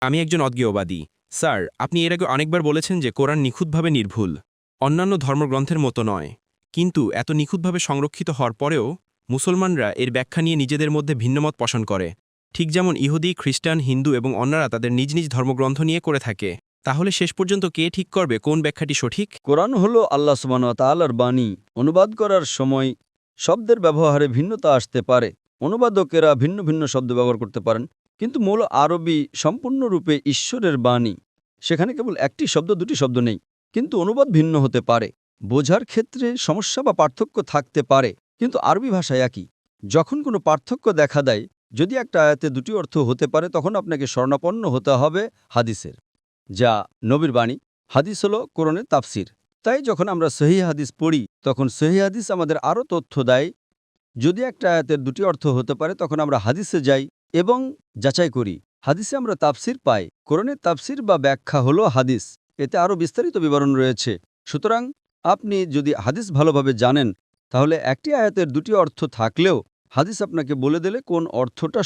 আমি একজন অজ্ঞেয়বাদী। স্যার, আপনি এর আগে অনেকবার বলেছেন যে কোরআন নিখুঁতভাবে নির্ভুল, অন্যান্য ধর্মগ্রন্থের মতো নয়। কিন্তু এত নিখুঁতভাবে সংরক্ষিত হওয়ার পরেও মুসলমানরা এর ব্যাখ্যা নিয়ে নিজেদের মধ্যে ভিন্নমত পোষণ করে, ঠিক যেমন ইহুদি, খ্রিস্টান, হিন্দু এবং অন্যরা তাদের নিজ নিজ ধর্মগ্রন্থ নিয়ে করে থাকে। তাহলে শেষ পর্যন্ত কে ঠিক করবে কোন ব্যাখ্যাটি সঠিক? কোরআন হল আল্লাহ সুবহানাহু ওয়া তাআলার বাণী। অনুবাদ করার সময় শব্দের ব্যবহারে ভিন্নতা আসতে পারে। অনুবাদকেরা ভিন্ন ভিন্ন শব্দ ব্যবহার করতে পারেন, কিন্তু মূল আরবি সম্পূর্ণরূপে ঈশ্বরের বাণী। সেখানে কেবল একটি শব্দ, দুটি শব্দ নেই, কিন্তু অনুবাদ ভিন্ন হতে পারে। বোঝার ক্ষেত্রে সমস্যা বা পার্থক্য থাকতে পারে, কিন্তু আরবি ভাষায় একই। যখন কোনো পার্থক্য দেখা দেয়, যদি একটা আয়াতে দুটি অর্থ হতে পারে, তখন আপনাকে শরণাপন্ন হতে হবে হাদিসের, যা নবীর বাণী। হাদিস হলো কোরআনের তাফসির। তাই যখন আমরা সহিহ হাদিস পড়ি, তখন সহিহ হাদিস আমাদের আরও তথ্য দেয়। যদি একটা আয়াতের দুটি অর্থ হতে পারে, তখন আমরা হাদিসে যাই এবং যাচাই করি। হাদিসে আমরা তাফসির পাই। কোরআনের তাফসির বা ব্যাখ্যা হলো হাদিস। এতে আরও বিস্তারিত বিবরণ রয়েছে। সুতরাং আপনি যদি হাদিস ভালোভাবে জানেন, তাহলে একটি আয়াতের দুটি অর্থ থাকলেও হাদিস আপনাকে বলে দিলে কোন অর্থটা